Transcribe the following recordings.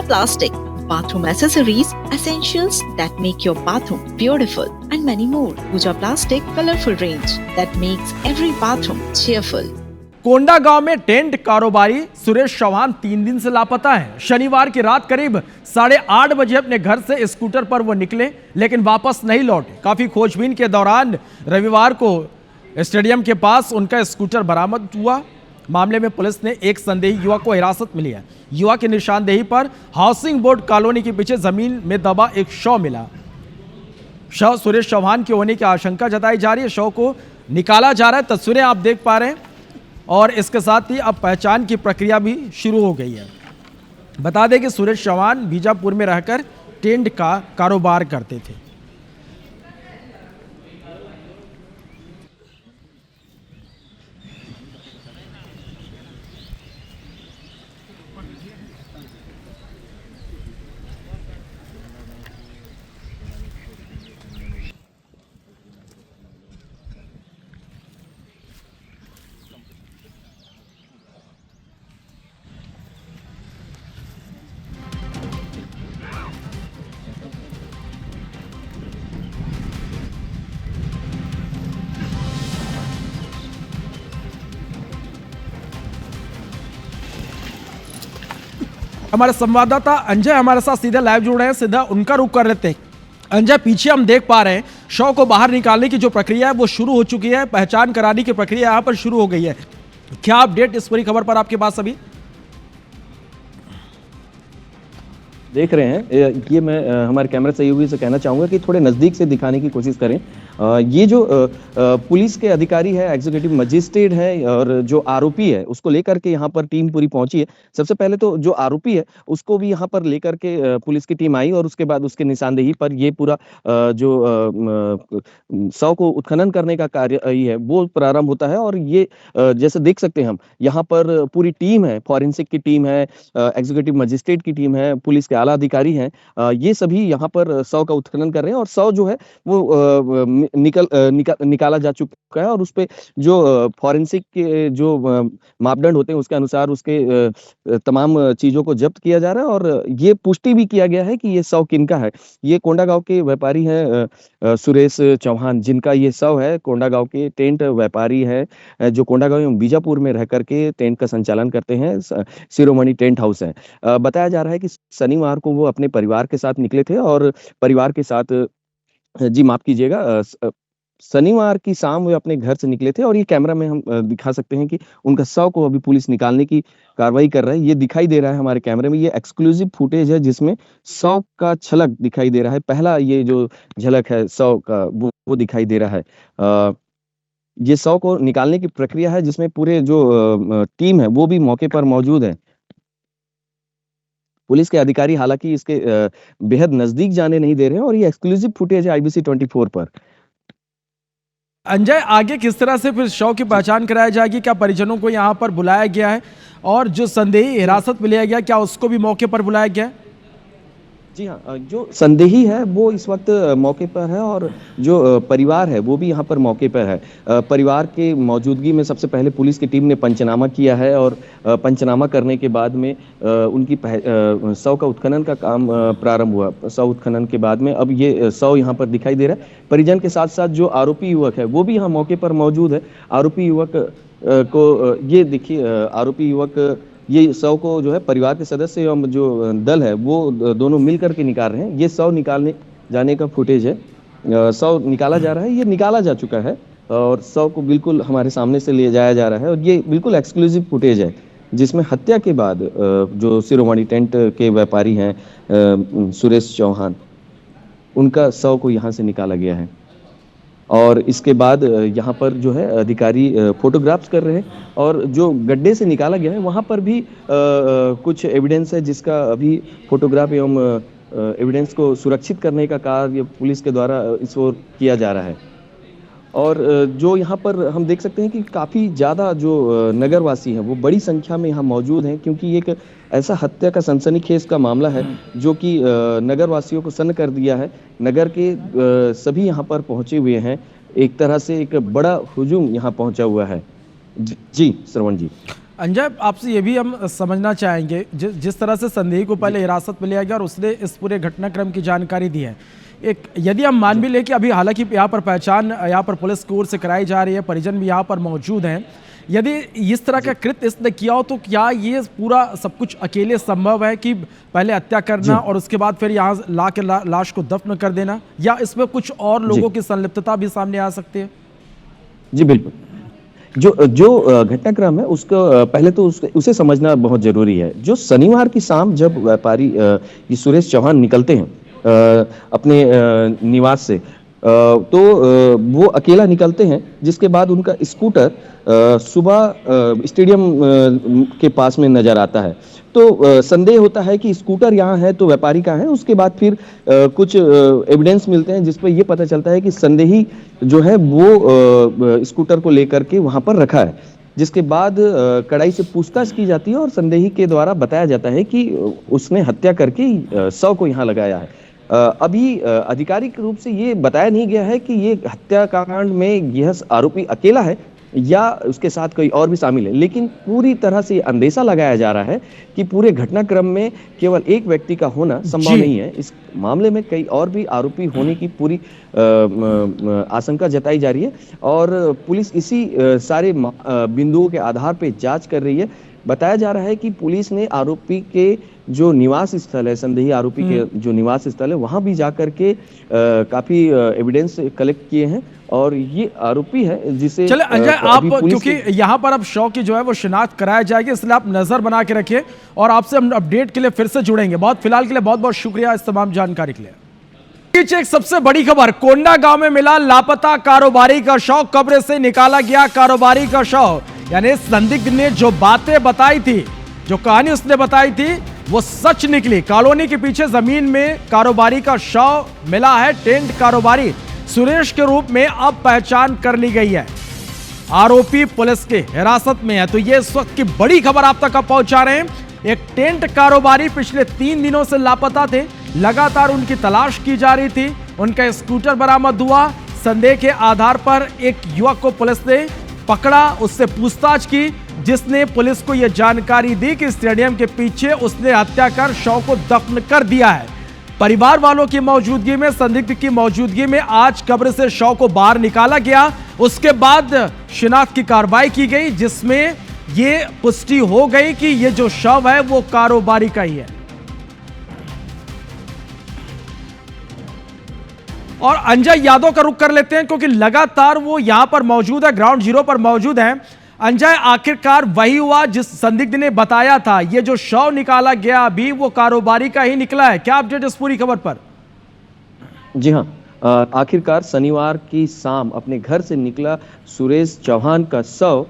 Plastic, bathroom accessories, essentials that make your bathroom beautiful, and many more. Pooja Plastic colorful range that makes every bathroom cheerful. कोंडा गांव में tent कारोबारी सुरेश चौहान 3 दिन से लापता हैं। शनिवार की रात करीब 8:30 बजे अपने घर से स्कूटर पर वो निकले, लेकिन वापस नहीं लौटे। काफी खोजबीन के दौरान रविवार को स्टेडियम के पास उनका स्कूटर बरामद हुआ। मामले में पुलिस ने एक संदेही युवक को हिरासत में लिया। युवक की निशानदेही पर हाउसिंग बोर्ड कॉलोनी के पीछे जमीन में दबा एक शव मिला। शव सुरेश चौहान के होने की आशंका जताई जा रही है। शव को निकाला जा रहा है। तस्वीरें आप देख पा रहे हैं और इसके साथ ही अब पहचान की प्रक्रिया भी शुरू हो गई है। बता दें कि सुरेश चौहान बीजापुर में रहकर टेंट का कारोबार करते थे। हमारे संवाददाता अंजय हमारे साथ सीधे लाइव जुड़ रहे हैं। सीधा उनका रुख कर लेते हैं। अंजय, पीछे हम देख पा रहे हैं शव को बाहर निकालने की जो प्रक्रिया है वो शुरू हो चुकी है। पहचान कराने की प्रक्रिया यहाँ पर शुरू हो गई है। क्या अपडेट इस पूरी खबर पर आपके पास अभी? देख रहे हैं ये मैं हमारे कैमरा सहयोगी से कहना चाहूंगा कि थोड़े नजदीक से दिखाने की कोशिश करें। ये जो पुलिस के अधिकारी है, एग्जीक्यूटिव मजिस्ट्रेट है और जो आरोपी है उसको लेकर के यहाँ पर टीम पूरी पहुंची है। सबसे पहले तो जो आरोपी है उसको भी यहाँ पर लेकर के पुलिस की टीम आई और उसके बाद उसके निशानदेही पर ये पूरा जो शव को उत्खनन करने का कार्य है वो प्रारंभ होता है। और ये जैसे देख सकते हैं हम यहाँ पर पूरी टीम है, फॉरेंसिक की टीम है, एग्जीक्यूटिव मजिस्ट्रेट की टीम है, पुलिस के आला अधिकारी हैं। ये सभी यहाँ पर शव का उत्खनन कर रहे हैं और शव जो है वो निकाला जा चुका है और उस पे जो फॉरेंसिक के जो मापदंड होते हैं उसके अनुसार उसके तमाम चीजों को जब्त किया जा रहा है। और ये पुष्टि भी किया गया है कि ये शव किनका है। ये कोंडा गांव के व्यापारी हैं सुरेश चौहान, जिनका ये शव है। कोंडा गांव के टेंट व्यापारी है जो कोंडा गांव एवं बीजापुर में रह करके टेंट का संचालन करते हैं। शिरोमणि टेंट हाउस है। बताया जा रहा है कि शनिवार को वो अपने परिवार के साथ निकले थे और परिवार के साथ जी माफ कीजिएगा, शनिवार की शाम वे अपने घर से निकले थे और ये कैमरा में हम दिखा सकते हैं कि उनका शव को अभी पुलिस निकालने की कार्रवाई कर रहा है। ये दिखाई दे रहा है हमारे कैमरे में। ये एक्सक्लूसिव फुटेज है जिसमें शव का झलक दिखाई दे रहा है। पहला ये जो झलक है शव का वो दिखाई दे रहा है। ये शव को निकालने की प्रक्रिया है जिसमें पूरे जो टीम है वो भी मौके पर मौजूद है। पुलिस के अधिकारी हालांकि इसके बेहद नजदीक जाने नहीं दे रहे हैं और ये एक्सक्लूसिव फुटेज है IBC 24 पर। अंजय, आगे किस तरह से फिर शव की पहचान कराई जाएगी? क्या परिजनों को यहाँ पर बुलाया गया है और जो संदेही हिरासत में लिया गया क्या उसको भी मौके पर बुलाया गया है? जी हाँ, जो संदेही है वो इस वक्त मौके पर है और जो परिवार है वो भी यहाँ पर मौके पर है। परिवार के मौजूदगी में सबसे पहले पुलिस की टीम ने पंचनामा किया है और पंचनामा करने के बाद में उनकी शव का उत्खनन का काम प्रारंभ हुआ। शव उत्खनन के बाद में अब ये शव यहाँ पर दिखाई दे रहा है। परिजन के साथ साथ जो आरोपी युवक है वो भी यहाँ मौके पर मौजूद है। आरोपी युवक को ये देखिए, आरोपी युवक ये शव को जो है परिवार के सदस्य एवं जो दल है वो दोनों मिलकर के निकाल रहे हैं। ये शव निकालने जाने का फुटेज है। शव निकाला जा रहा है, ये निकाला जा चुका है और शव को बिल्कुल हमारे सामने से ले जाया जा रहा है और ये बिल्कुल एक्सक्लूसिव फुटेज है जिसमें हत्या के बाद जो शिरोमणि टेंट के व्यापारी हैं सुरेश चौहान, उनका शव को यहाँ से निकाला गया है। और इसके बाद यहाँ पर जो है अधिकारी फोटोग्राफ्स कर रहे हैं और जो गड्ढे से निकाला गया है वहाँ पर भी कुछ एविडेंस है जिसका अभी फोटोग्राफ एवं एविडेंस को सुरक्षित करने का कार्य पुलिस के द्वारा इस ओर किया जा रहा है। और जो यहाँ पर हम देख सकते हैं कि काफ़ी ज़्यादा जो नगरवासी हैं वो बड़ी संख्या में यहाँ मौजूद हैं क्योंकि एक ऐसा हत्या का सनसनीखेज का मामला है जो कि नगरवासियों को सन्न कर दिया है। नगर के सभी यहाँ पर पहुँचे हुए हैं। एक तरह से एक बड़ा हुजूम यहाँ पहुँचा हुआ है। जी श्रवण जी। अंजय, आपसे ये भी हम समझना चाहेंगे, जिस तरह से संदेही को पहले हिरासत में लिया गया और उसने इस पूरे घटनाक्रम की जानकारी दी है, एक यदि हम मान भी ले कि अभी हालांकि यहाँ पर पहचान यहाँ पर पुलिस की ओर से कराई जा रही है, परिजन भी यहाँ पर मौजूद हैं, यदि इस तरह का कृत्य इसने किया हो तो क्या ये पूरा सब कुछ अकेले संभव है कि पहले हत्या करना और उसके बाद फिर यहाँ ला के लाश को दफन कर देना, या इसमें कुछ और लोगों की संलिप्तता भी सामने आ सकती है? जी बिल्कुल। जो घटनाक्रम है उसको पहले तो उसे समझना बहुत जरूरी है। जो शनिवार की शाम जब व्यापारी ये सुरेश चौहान निकलते हैं अपने निवास से, तो वो अकेला निकलते हैं, जिसके बाद उनका स्कूटर सुबह स्टेडियम के पास में नजर आता है। तो संदेह होता है कि स्कूटर यहाँ है तो व्यापारी का है। उसके बाद फिर कुछ एविडेंस मिलते हैं जिस पर यह पता चलता है कि संदेही जो है वो स्कूटर को लेकर के वहां पर रखा है, जिसके बाद कड़ाई से पूछताछ की जाती है और संदेही के द्वारा बताया जाता है कि उसने हत्या करके शव को यहाँ लगाया है। अभी आधिकारिक रूप से ये बताया नहीं गया है कि ये हत्याकांड में यह आरोपी अकेला है या उसके साथ कोई और भी शामिल है, लेकिन पूरी तरह से अंदेशा लगाया जा रहा है कि पूरे घटनाक्रम में केवल एक व्यक्ति का होना संभव नहीं है। इस मामले में कई और भी आरोपी होने की पूरी आशंका जताई जा रही है और पुलिस इसी सारे बिंदुओं के आधार पर जांच कर रही है। बताया जा रहा है कि पुलिस ने आरोपी के जो निवास स्थल है, संदेही आरोपी के जो निवास स्थल है, वहां भी जाकर के काफी एविडेंस कलेक्ट किए हैं और ये आरोपी है जिसे चले अंजय, आप क्योंकि यहाँ पर अब शव की जो है वो शिनाख्त कराया जाएगी, इसलिए आप नजर बना के रखिए और आपसे हम अपडेट के लिए फिर से जुड़ेंगे। बहुत फिलहाल के लिए बहुत बहुत शुक्रिया इस तमाम जानकारी के लिए। पीछे एक सबसे बड़ी खबर, कोंडा गांव में मिला लापता कारोबारी का शव, कब्र से निकाला गया कारोबारी का शव। यानी संदिग्ध ने जो बातें बताई थी, जो कहानी उसने बताई थी, वो सच निकली। कॉलोनी के पीछे जमीन में कारोबारी का शव मिला है। टेंट कारोबारी सुरेश के रूप में अब पहचान कर ली गई है। आरोपी पुलिस के हिरासत में है। तो ये इस वक्त की बड़ी खबर आप तक पहुंचा रहे हैं। एक टेंट कारोबारी पिछले 3 दिनों से लापता थे, लगातार उनकी तलाश की जा रही थी। उनका स्कूटर बरामद हुआ। संदेह के आधार पर एक युवक को पुलिस ने पकड़ा, उससे पूछताछ की, जिसने पुलिस को यह जानकारी दी कि स्टेडियम के पीछे उसने हत्या कर शव को दफन कर दिया है। परिवार वालों की मौजूदगी में, संदिग्ध की मौजूदगी में आज कब्र से शव को बाहर निकाला गया। उसके बाद शिनाख्त की कार्रवाई की गई, जिसमें यह पुष्टि हो गई कि यह जो शव है वो कारोबारी का ही है। और अंजय यादव का रुख कर लेते हैं, क्योंकि लगातार वो यहां पर मौजूद है, ग्राउंड जीरो पर मौजूद है। अंजय, आखिरकार वही हुआ जिस संदिग्ध ने बताया था, ये जो शव निकाला गया अभी वो कारोबारी का ही निकला है। क्या अपडेट इस पूरी खबर पर? जी हाँ, आखिरकार शनिवार की शाम अपने घर से निकला सुरेश चौहान का शव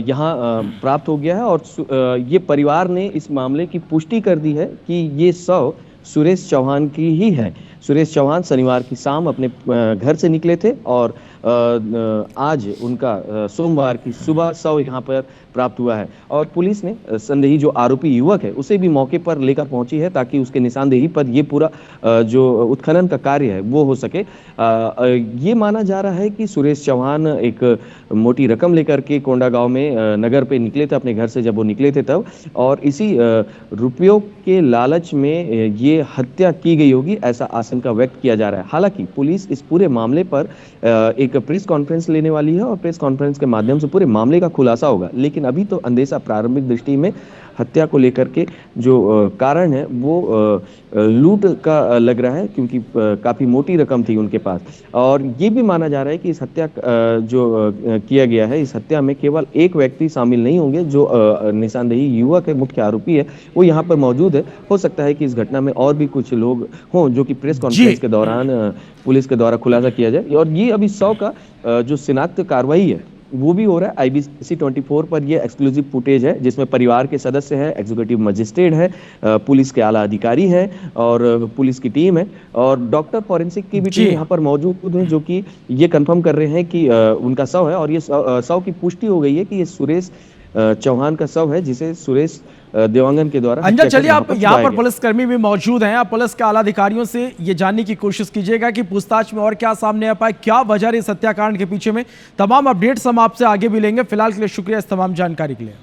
यहाँ प्राप्त हो गया है और ये परिवार ने इस मामले की पुष्टि कर दी है कि ये शव सुरेश चौहान की ही है। सुरेश चौहान शनिवार की शाम अपने घर से निकले थे और आज उनका सोमवार की सुबह शव यहाँ पर प्राप्त हुआ है और पुलिस ने संदेही जो आरोपी युवक है उसे भी मौके पर लेकर पहुंची है ताकि उसके निशानदेही पर ये पूरा जो उत्खनन का कार्य है वो हो सके। ये माना जा रहा है कि सुरेश चौहान एक मोटी रकम लेकर के कोंडा गांव में नगर पे निकले थे, अपने घर से जब वो निकले थे तब, और इसी रुपयों के लालच में ये हत्या की गई होगी, ऐसा आशंका व्यक्त किया जा रहा है। हालांकि पुलिस इस पूरे मामले पर एक प्रेस कॉन्फ्रेंस लेने वाली है और प्रेस कॉन्फ्रेंस के माध्यम से पूरे मामले का खुलासा होगा, लेकिन अभी तो अंदेशा प्रारंभिक दृष्टि में हत्या को लेकर के जो कारण है वो लूट का लग रहा है, क्योंकि काफी मोटी रकम थी उनके पास। और ये भी माना जा रहा है कि इस हत्या जो किया गया है, इस हत्या में केवल एक व्यक्ति शामिल नहीं होंगे। जो निशानदेही युवक है, मुख्य आरोपी है, वो यहाँ पर मौजूद है। हो सकता है कि इस घटना में और भी कुछ लोग हों जो कि प्रेस कॉन्फ्रेंस के दौरान पुलिस के द्वारा खुलासा किया जाए। और ये अभी 100 का जो शिनाख्त कार्रवाई है वो भी हो रहा है। IBC 24 पर ये एक्सक्लूसिव फुटेज है जिसमें परिवार के सदस्य हैं, एग्जीक्यूटिव मजिस्ट्रेट है, पुलिस के आला अधिकारी हैं और पुलिस की टीम है और डॉक्टर फॉरेंसिक की भी टीम यहाँ पर मौजूद है, जो कि ये कंफर्म कर रहे हैं कि उनका शव है। और ये शव की पुष्टि हो गई है कि ये सुरेश चौहान का शव है, जिसे सुरेश देवांगन के द्वारा। अंजय, चलिए आप यहाँ पर पुलिसकर्मी भी मौजूद हैं, आप पुलिस के आला अधिकारियों से ये जानने की कोशिश कीजिएगा कि पूछताछ में और क्या सामने आ पाए, क्या वजह है इस हत्याकांड के पीछे में। तमाम अपडेट्स हम आपसे आगे भी लेंगे। फिलहाल के लिए शुक्रिया इस तमाम जानकारी के लिए।